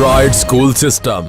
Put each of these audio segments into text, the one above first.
Android school system.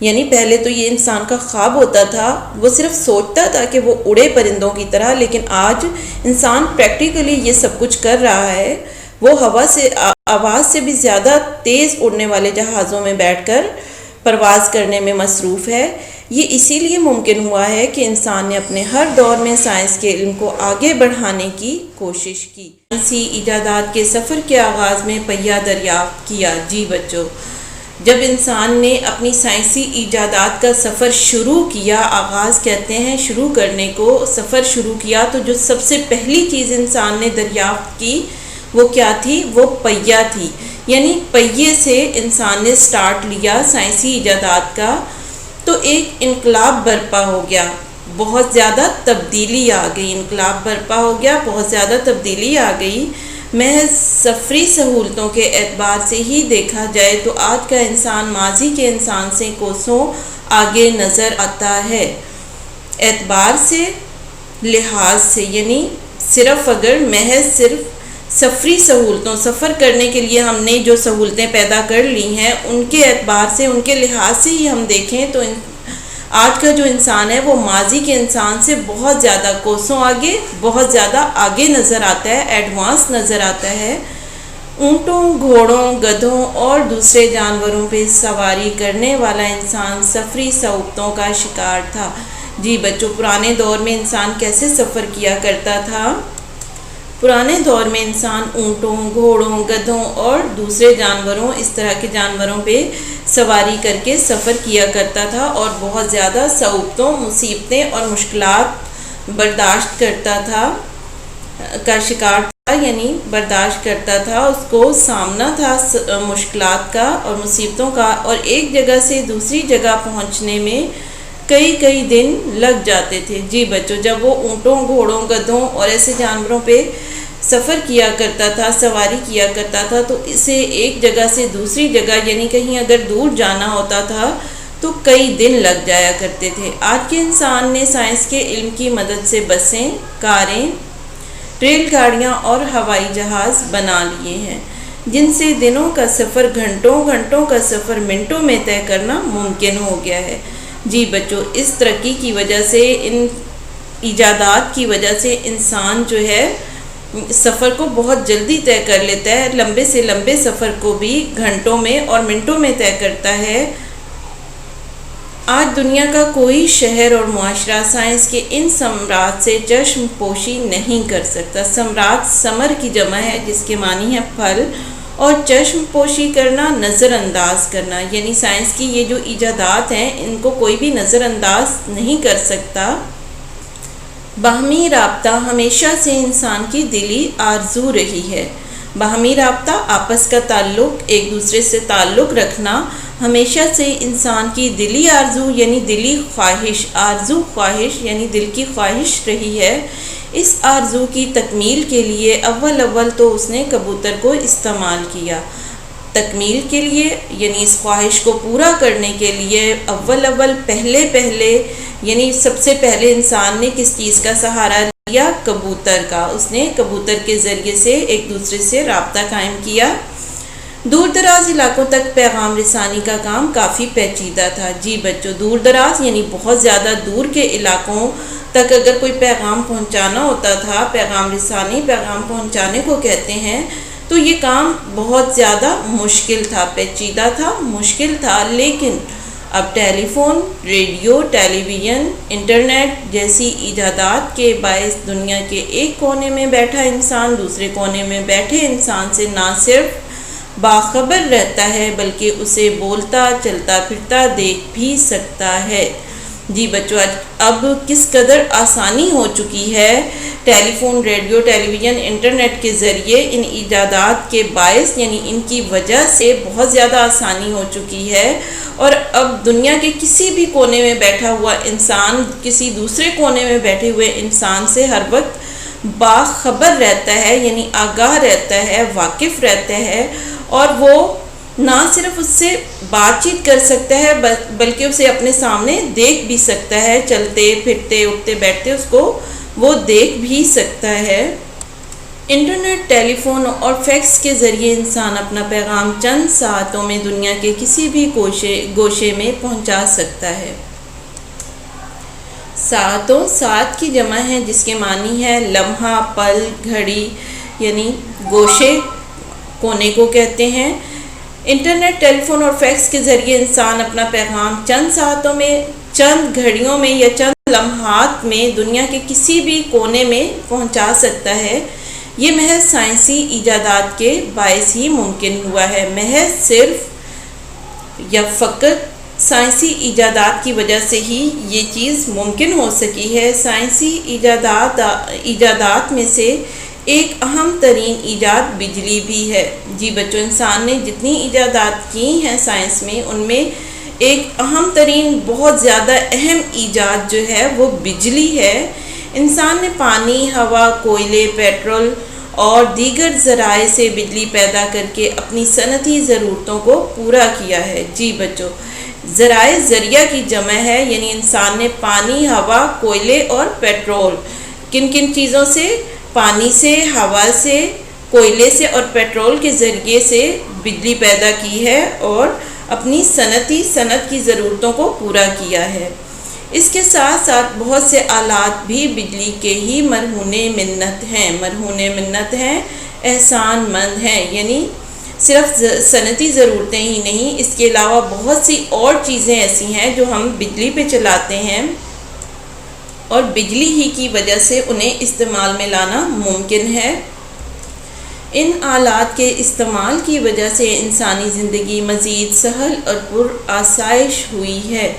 یعنی پہلے تو یہ انسان کا خواب ہوتا تھا، وہ صرف سوچتا تھا کہ وہ اڑے پرندوں کی طرح، لیکن آج انسان پریکٹیکلی یہ سب کچھ کر رہا ہے۔ وہ ہوا سے آواز سے بھی زیادہ تیز اڑنے والے جہازوں میں بیٹھ کر پرواز کرنے میں مصروف ہے۔ یہ اسی لیے ممکن ہوا ہے کہ انسان نے اپنے ہر دور میں سائنس کے علم کو آگے بڑھانے کی کوشش کی۔ سائنسی ایجادات کے سفر کے آغاز میں پہیہ دریافت کیا۔ جی بچوں، جب انسان نے اپنی سائنسی ایجادات کا سفر شروع کیا، آغاز کہتے ہیں شروع کرنے کو، سفر شروع کیا، تو جو سب سے پہلی چیز انسان نے دریافت کی وہ کیا تھی؟ وہ پہیہ تھی۔ یعنی پہیے سے انسان نے سٹارٹ لیا سائنسی ایجادات کا، تو ایک انقلاب برپا ہو گیا، بہت زیادہ تبدیلی آ گئی، انقلاب برپا ہو گیا، بہت زیادہ تبدیلی آ گئی۔ محض سفری سہولتوں کے اعتبار سے ہی دیکھا جائے تو آج کا انسان ماضی کے انسان سے کوسوں آگے نظر آتا ہے، اعتبار سے، لحاظ سے۔ یعنی صرف اگر محض صرف سفری سہولتوں، سفر کرنے کے لیے ہم نے جو سہولتیں پیدا کر لی ہیں ان کے اعتبار سے، ان کے لحاظ سے ہی ہم دیکھیں تو آج کا جو انسان ہے وہ ماضی کے انسان سے بہت زیادہ کوسوں آگے، بہت زیادہ آگے نظر آتا ہے، ایڈوانس نظر آتا ہے۔ اونٹوں، گھوڑوں، گدھوں اور دوسرے جانوروں پہ سواری کرنے والا انسان سفری صعوبتوں کا شکار تھا۔ جی بچوں، پرانے دور میں انسان کیسے سفر کیا کرتا تھا؟ پرانے دور میں انسان اونٹوں، گھوڑوں، گدھوں اور دوسرے جانوروں، اس طرح کے جانوروں پہ سواری کر کے سفر کیا کرتا تھا اور بہت زیادہ صعوبتوں، مصیبتیں اور مشکلات برداشت کرتا تھا، کا شکار تھا، یعنی برداشت کرتا تھا، اس کو سامنا تھا مشکلات کا اور مصیبتوں کا، اور ایک جگہ سے دوسری جگہ پہنچنے میں کئی دن لگ جاتے تھے۔ جی بچوں، جب وہ اونٹوں، گھوڑوں، گدھوں اور ایسے جانوروں پہ سفر کیا کرتا تھا، سواری کیا کرتا تھا، تو اسے ایک جگہ سے دوسری جگہ، یعنی کہیں اگر دور جانا ہوتا تھا تو کئی دن لگ جایا کرتے تھے۔ آج کے انسان نے سائنس کے علم کی مدد سے بسیں، کاریں، ریل گاڑیاں اور ہوائی جہاز بنا لیے ہیں، جن سے دنوں کا سفر گھنٹوں کا سفر منٹوں میں طے کرنا ممکن ہو گیا ہے۔ جی بچوں، اس ترقی کی وجہ سے، ان ایجادات کی وجہ سے انسان جو ہے سفر کو بہت جلدی طے کر لیتا ہے، لمبے سے لمبے سفر کو بھی گھنٹوں میں اور منٹوں میں طے کرتا ہے۔ آج دنیا کا کوئی شہر اور معاشرہ سائنس کے ان ثمرات سے چشم پوشی نہیں کر سکتا۔ ثمرات ثمر کی جمع ہے، جس کے معنی ہے پھل، اور چشم پوشی کرنا، نظر انداز کرنا، یعنی سائنس کی یہ جو ایجادات ہیں ان کو کوئی بھی نظر انداز نہیں کر سکتا۔ باہمی رابطہ ہمیشہ سے انسان کی دلی آرزو رہی ہے۔ باہمی رابطہ، آپس کا تعلق، ایک دوسرے سے تعلق رکھنا ہمیشہ سے انسان کی دلی آرزو یعنی دلی خواہش، آرزو خواہش یعنی دل کی خواہش رہی ہے۔ اس آرزو کی تکمیل کے لیے اول تو اس نے کبوتر کو استعمال کیا۔ تکمیل کے لیے یعنی اس خواہش کو پورا کرنے کے لیے پہلے یعنی سب سے پہلے انسان نے کس چیز کا سہارا لیا؟ کبوتر کا۔ اس نے کبوتر کے ذریعے سے ایک دوسرے سے رابطہ قائم کیا۔ دور دراز علاقوں تک پیغام رسانی کا کام کافی پیچیدہ تھا۔ جی بچوں، دور دراز یعنی بہت زیادہ دور کے علاقوں تک اگر کوئی پیغام پہنچانا ہوتا تھا، پیغام رسانی، پیغام پہنچانے کو کہتے ہیں، تو یہ کام بہت زیادہ مشکل تھا، پیچیدہ تھا، مشکل تھا۔ لیکن اب ٹیلی فون، ریڈیو، ٹیلی ویژن، انٹرنیٹ جیسی ایجادات کے باعث دنیا کے ایک کونے میں بیٹھا انسان دوسرے کونے میں بیٹھے انسان سے نہ صرف باخبر رہتا ہے بلکہ اسے بولتا، چلتا پھرتا دیکھ بھی سکتا ہے۔ جی بچوں، اب کس قدر آسانی ہو چکی ہے ٹیلی فون، ریڈیو، ٹیلی ویژن، انٹرنیٹ کے ذریعے، ان ایجادات کے باعث یعنی ان کی وجہ سے بہت زیادہ آسانی ہو چکی ہے، اور اب دنیا کے کسی بھی کونے میں بیٹھا ہوا انسان کسی دوسرے کونے میں بیٹھے ہوئے انسان سے ہر وقت باخبر رہتا ہے، یعنی آگاہ رہتا ہے، واقف رہتا ہے، اور وہ نہ صرف اس سے بات چیت کر سکتا ہے بلکہ اسے اپنے سامنے دیکھ بھی سکتا ہے، چلتے پھرتے اٹھتے بیٹھتے اس کو وہ دیکھ بھی سکتا ہے۔ انٹرنیٹ، ٹیلی فون اور فیکس کے ذریعے انسان اپنا پیغام چند ساعتوں میں دنیا کے کسی بھی گوشے میں پہنچا سکتا ہے۔ ساعتوں، ساعت کی جمع ہے جس کے معنی ہے لمحہ، پل، گھڑی، یعنی گوشے، کونے کو کہتے ہیں۔ انٹرنیٹ، ٹیلی فون اور فیکس کے ذریعے انسان اپنا پیغام چند ساعتوں میں، چند گھڑیوں میں یا چند لمحات میں دنیا کے کسی بھی کونے میں پہنچا سکتا ہے۔ یہ محض سائنسی ایجادات کے باعث ہی ممکن ہوا ہے۔ محض صرف یا فقط سائنسی ایجادات کی وجہ سے ہی یہ چیز ممکن ہو سکی ہے۔ سائنسی ایجادات میں سے ایک اہم ترین ایجاد بجلی بھی ہے۔ جی بچوں، انسان نے جتنی ایجادات کی ہیں سائنس میں، ان میں ایک اہم ترین، بہت زیادہ اہم ایجاد جو ہے وہ بجلی ہے۔ انسان نے پانی، ہوا، کوئلے، پیٹرول اور دیگر ذرائع سے بجلی پیدا کر کے اپنی صنعتی ضرورتوں کو پورا کیا ہے۔ جی بچوں، ذرائع ذریعہ کی جمع ہے، یعنی انسان نے پانی، ہوا، کوئلے اور پیٹرول، کن کن چیزوں سے؟ پانی سے، ہوا سے، کوئلے سے اور پیٹرول کے ذریعے سے بجلی پیدا کی ہے اور اپنی صنعت کی ضرورتوں کو پورا کیا ہے۔ اس کے ساتھ ساتھ بہت سے آلات بھی بجلی کے ہی مرہون منت ہیں، احسان مند ہیں، یعنی صرف صنعتی ضرورتیں ہی نہیں، اس کے علاوہ بہت سی اور چیزیں ایسی ہیں جو ہم بجلی پہ چلاتے ہیں اور بجلی ہی کی وجہ سے انہیں استعمال میں لانا ممکن ہے۔ ان آلات کے استعمال کی وجہ سے انسانی زندگی مزید سہل اور پرآسائش ہوئی ہے۔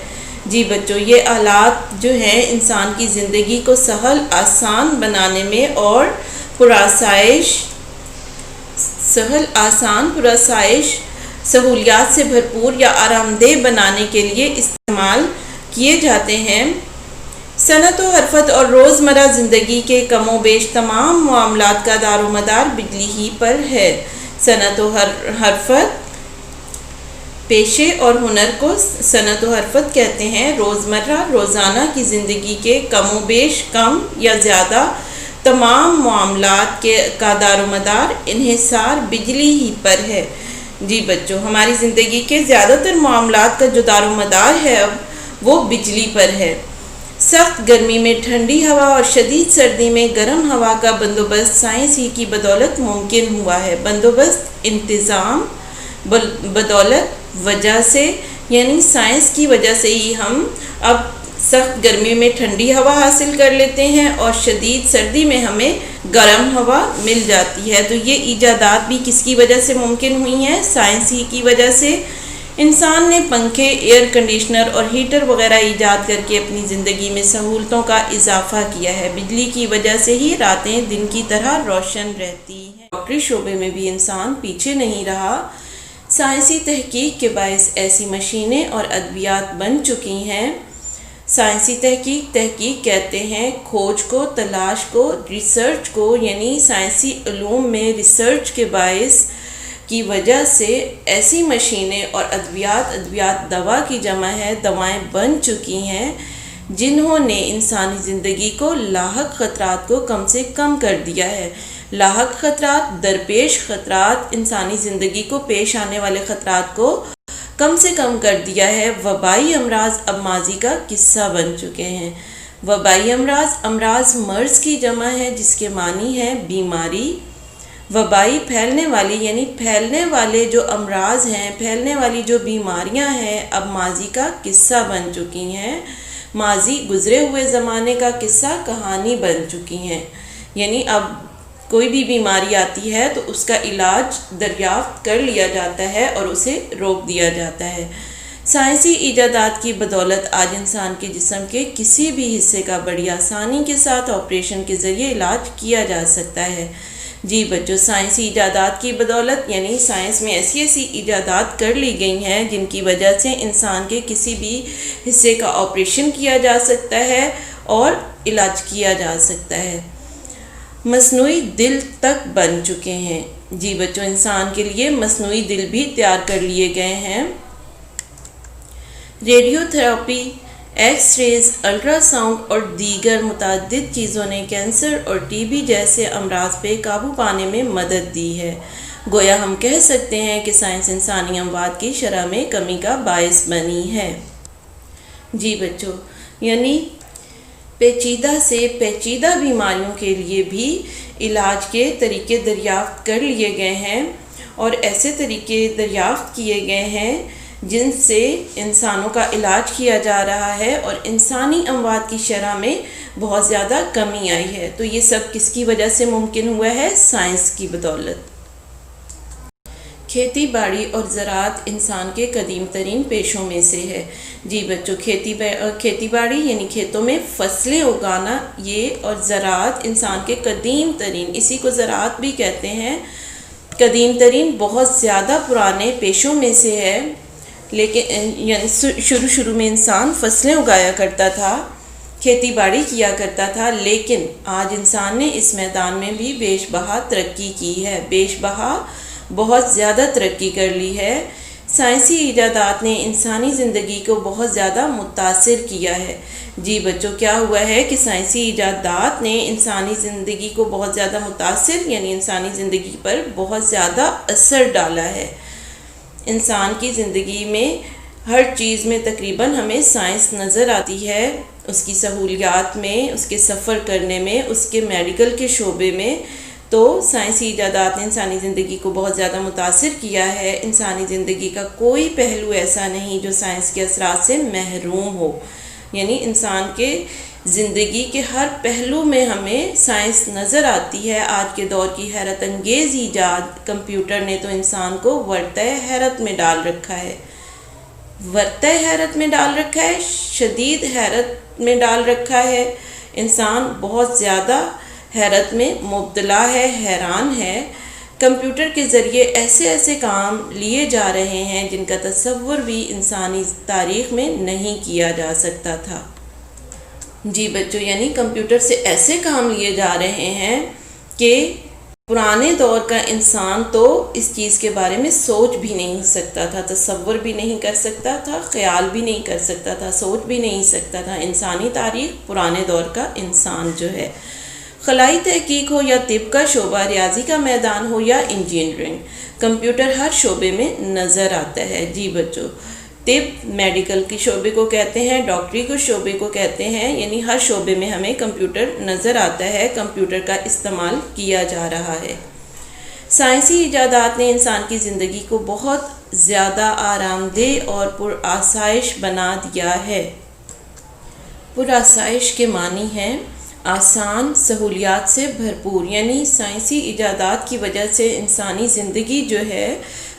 جی بچوں، یہ آلات جو ہیں انسان کی زندگی کو سہل، آسان بنانے میں اور سہولیات سے بھرپور یا آرام دہ بنانے کے لیے استعمال کیے جاتے ہیں۔ صنعت و حرفت اور روزمرہ زندگی کے کم و بیش تمام معاملات کا دار و مدار بجلی ہی پر ہے۔ صنعت و حرفت، پیشے اور ہنر کو صنعت و حرفت کہتے ہیں۔ روزانہ کی زندگی کے کم و بیش، کم یا زیادہ تمام معاملات کا دار و مدار انحصار بجلی ہی پر ہے۔ جی بچوں، ہماری زندگی کے زیادہ تر معاملات کا جو دار و مدار ہے اب وہ بجلی پر ہے۔ سخت گرمی میں ٹھنڈی ہوا اور شدید سردی میں گرم ہوا کا بندوبست سائنس ہی کی بدولت ممکن ہوا ہے۔ بندوبست، انتظام، بدولت، وجہ سے، یعنی سائنس کی وجہ سے ہی ہم اب سخت گرمی میں ٹھنڈی ہوا حاصل کر لیتے ہیں اور شدید سردی میں ہمیں گرم ہوا مل جاتی ہے۔ تو یہ ایجادات بھی کس کی وجہ سے ممکن ہوئی ہیں؟ سائنس ہی کی وجہ سے۔ انسان نے پنکھے، ایئر کنڈیشنر اور ہیٹر وغیرہ ایجاد کر کے اپنی زندگی میں سہولتوں کا اضافہ کیا ہے۔ بجلی کی وجہ سے ہی راتیں دن کی طرح روشن رہتی ہیں۔ ڈاکٹری شعبے میں بھی انسان پیچھے نہیں رہا۔ سائنسی تحقیق کے باعث ایسی مشینیں اور ادویات بن چکی ہیں۔ سائنسی تحقیق کہتے ہیں کھوج کو، تلاش کو، ریسرچ کو، یعنی سائنسی علوم میں ریسرچ کے باعث کی وجہ سے ایسی مشینیں اور ادویات دوا کی جمع ہے، دوائیں بن چکی ہیں جنہوں نے انسانی زندگی کو لاحق خطرات کو کم سے کم کر دیا ہے۔ لاحق خطرات، درپیش خطرات، انسانی زندگی کو پیش آنے والے خطرات کو کم سے کم کر دیا ہے۔ وبائی امراض اب ماضی کا قصہ بن چکے ہیں۔ وبائی امراض مرض کی جمع ہے جس کے معنی ہے بیماری۔ وبائی، پھیلنے والی، یعنی پھیلنے والے جو امراض ہیں، پھیلنے والی جو بیماریاں ہیں اب ماضی کا قصہ بن چکی ہیں۔ ماضی، گزرے ہوئے زمانے کا قصہ، کہانی بن چکی ہیں۔ یعنی اب کوئی بھی بیماری آتی ہے تو اس کا علاج دریافت کر لیا جاتا ہے اور اسے روک دیا جاتا ہے۔ سائنسی ایجادات کی بدولت آج انسان کے جسم کے کسی بھی حصے کا بڑی آسانی کے ساتھ آپریشن کے ذریعے علاج کیا جا سکتا ہے۔ جی بچوں، سائنسی ایجادات کی بدولت یعنی سائنس میں ایسی ایجادات کر لی گئی ہیں جن کی وجہ سے انسان کے کسی بھی حصے کا آپریشن کیا جا سکتا ہے اور علاج کیا جا سکتا ہے۔ مصنوعی دل تک بن چکے ہیں۔ جی بچوں، انسان کے لیے مصنوعی دل بھی تیار کر لیے گئے ہیں۔ Radio therapy, x raise, ultra sound اور دیگر متعدد چیزوں نے کینسر اور ٹی بی جیسے امراض پہ قابو پانے میں مدد دی ہے۔ گویا ہم کہہ سکتے ہیں کہ سائنس انسانی اموات کی شرح میں کمی کا باعث بنی ہے۔ جی بچوں، یعنی پیچیدہ سے پیچیدہ بیماریوں کے لیے بھی علاج کے طریقے دریافت کر لیے گئے ہیں، اور ایسے طریقے دریافت کیے گئے ہیں جن سے انسانوں کا علاج کیا جا رہا ہے اور انسانی اموات کی شرح میں بہت زیادہ کمی آئی ہے۔ تو یہ سب کس کی وجہ سے ممکن ہوا ہے؟ سائنس کی بدولت۔ کھیتی باڑی اور زراعت انسان کے قدیم ترین پیشوں میں سے ہے۔ جی بچوں، کھیتی باڑی یعنی کھیتوں میں فصلیں اگانا، یہ اور زراعت انسان کے قدیم ترین، اسی کو زراعت بھی کہتے ہیں، قدیم ترین بہت زیادہ پرانے پیشوں میں سے ہے۔ لیکن یعنی شروع میں انسان فصلیں اگایا کرتا تھا، کھیتی باڑی کیا کرتا تھا، لیکن آج انسان نے اس میدان میں بھی بیش بہا ترقی کی ہے، بیش بہا بہت زیادہ ترقی کر لی ہے۔ سائنسی ایجادات نے انسانی زندگی کو بہت زیادہ متاثر کیا ہے۔ جی بچوں، کیا ہوا ہے کہ سائنسی ایجادات نے انسانی زندگی کو بہت زیادہ متاثر یعنی انسانی زندگی پر بہت زیادہ اثر ڈالا ہے۔ انسان کی زندگی میں ہر چیز میں تقریباً ہمیں سائنس نظر آتی ہے، اس کی سہولیات میں، اس کے سفر کرنے میں، اس کے میڈیکل کے شعبے میں۔ تو سائنسی ایجادات نے انسانی زندگی کو بہت زیادہ متاثر کیا ہے۔ انسانی زندگی کا کوئی پہلو ایسا نہیں جو سائنس کے اثرات سے محروم ہو، یعنی انسان کے زندگی کے ہر پہلو میں ہمیں سائنس نظر آتی ہے۔ آج کے دور کی حیرت انگیز ایجاد کمپیوٹر نے تو انسان کو ورطۂ حیرت میں ڈال رکھا ہے، ورطۂ حیرت میں ڈال رکھا ہے، شدید حیرت میں ڈال رکھا ہے۔ انسان بہت زیادہ حیرت میں مبتلا ہے، حیران ہے۔ کمپیوٹر کے ذریعے ایسے کام لیے جا رہے ہیں جن کا تصور بھی انسانی تاریخ میں نہیں کیا جا سکتا تھا۔ جی بچوں، یعنی کمپیوٹر سے ایسے کام لیے جا رہے ہیں کہ پرانے دور کا انسان تو اس چیز کے بارے میں سوچ بھی نہیں سکتا تھا، تصور بھی نہیں کر سکتا تھا، خیال بھی نہیں کر سکتا تھا، سوچ بھی نہیں سکتا تھا۔ انسانی تاریخ، پرانے دور کا انسان جو ہے، خلائی تحقیق ہو یا طب کا شعبہ، ریاضی کا میدان ہو یا انجینئرنگ، کمپیوٹر ہر شعبے میں نظر آتا ہے۔ جی بچوں، طب میڈیکل کے شعبے کو کہتے ہیں، ڈاکٹری کے شعبے کو کہتے ہیں، یعنی ہر شعبے میں ہمیں کمپیوٹر نظر آتا ہے، کمپیوٹر کا استعمال کیا جا رہا ہے۔ سائنسی ایجادات نے انسان کی زندگی کو بہت زیادہ آرام دہ اور پرآسائش بنا دیا ہے۔ پرآسائش کے معنی ہیں آسان، سہولیات سے بھرپور، یعنی سائنسی ایجادات کی وجہ سے انسانی زندگی جو ہے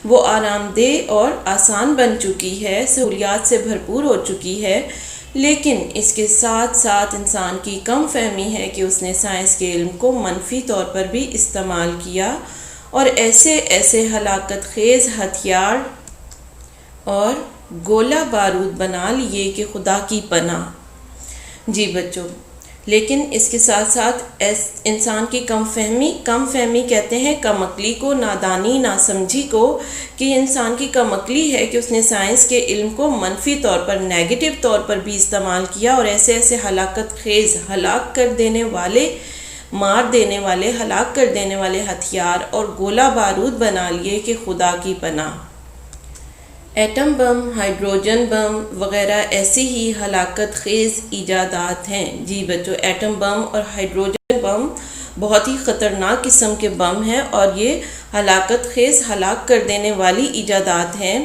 وہ آرام دہ اور آسان بن چکی ہے، سہولیات سے بھرپور ہو چکی ہے۔ لیکن اس کے ساتھ ساتھ انسان کی کم فہمی ہے کہ اس نے سائنس کے علم کو منفی طور پر بھی استعمال کیا اور ایسے ہلاکت خیز ہتھیار اور گولہ بارود بنا لیے کہ خدا کی پناہ۔ جی بچوں، لیکن اس کے ساتھ ساتھ انسان کی کم فہمی کہتے ہیں کم عقلی کو، نادانی، ناسمجھی کو، کہ انسان کی کم عقلی ہے کہ اس نے سائنس کے علم کو منفی طور پر، نیگیٹو طور پر بھی استعمال کیا اور ایسے ہلاکت خیز، ہلاک کر دینے والے، مار دینے والے، ہلاک کر دینے والے ہتھیار اور گولہ بارود بنا لیے کہ خدا کی پناہ۔ ایٹم بم، ہائیڈروجن بم وغیرہ ایسی ہی ہلاکت خیز ایجادات ہیں۔ جی بچوں، ایٹم بم اور ہائیڈروجن بم بہت ہی خطرناک قسم کے بم ہیں اور یہ ہلاکت خیز، ہلاک کر دینے والی ایجادات ہیں۔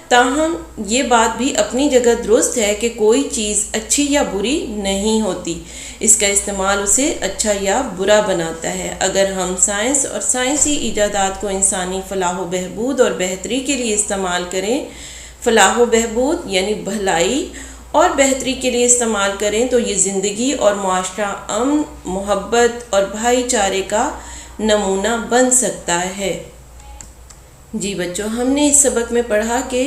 تاہم یہ بات بھی اپنی جگہ درست ہے کہ کوئی چیز اچھی یا بری نہیں ہوتی، اس کا استعمال اسے اچھا یا برا بناتا ہے۔ اگر ہم سائنس اور سائنسی ایجادات کو انسانی فلاح و بہبود اور بہتری کے لیے استعمال کریں، فلاح و بہبود یعنی بھلائی اور بہتری کے لیے استعمال کریں، تو یہ زندگی اور معاشرہ امن، محبت اور بھائی چارے کا نمونہ بن سکتا ہے۔ جی بچوں، ہم نے اس سبق میں پڑھا کہ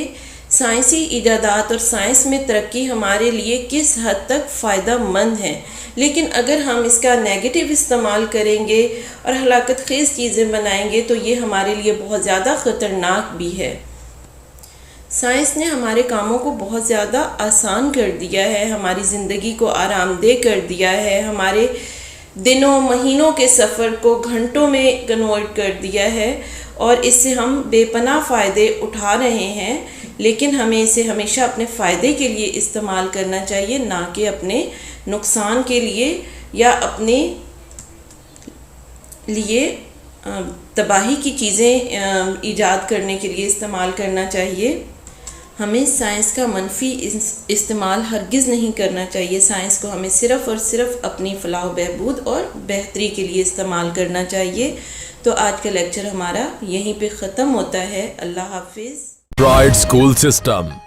سائنسی ایجادات اور سائنس میں ترقی ہمارے لیے کس حد تک فائدہ مند ہے، لیکن اگر ہم اس کا نیگیٹو استعمال کریں گے اور ہلاکت خیز چیزیں بنائیں گے تو یہ ہمارے لیے بہت زیادہ خطرناک بھی ہے۔ سائنس نے ہمارے کاموں کو بہت زیادہ آسان کر دیا ہے، ہماری زندگی کو آرام دہ کر دیا ہے، ہمارے دنوں مہینوں کے سفر کو گھنٹوں میں کنورٹ کر دیا ہے، اور اس سے ہم بے پناہ فائدے اٹھا رہے ہیں، لیکن ہمیں اسے ہمیشہ اپنے فائدے کے لیے استعمال کرنا چاہیے، نہ کہ اپنے نقصان کے لیے یا اپنے لیے تباہی کی چیزیں ایجاد کرنے کے لیے استعمال کرنا چاہیے۔ ہمیں سائنس کا منفی استعمال ہرگز نہیں کرنا چاہیے، سائنس کو ہمیں صرف اور صرف اپنی فلاح و بہبود اور بہتری کے لیے استعمال کرنا چاہیے۔ تو آج کا لیکچر ہمارا یہیں پہ ختم ہوتا ہے۔ اللہ حافظ۔ Pride School System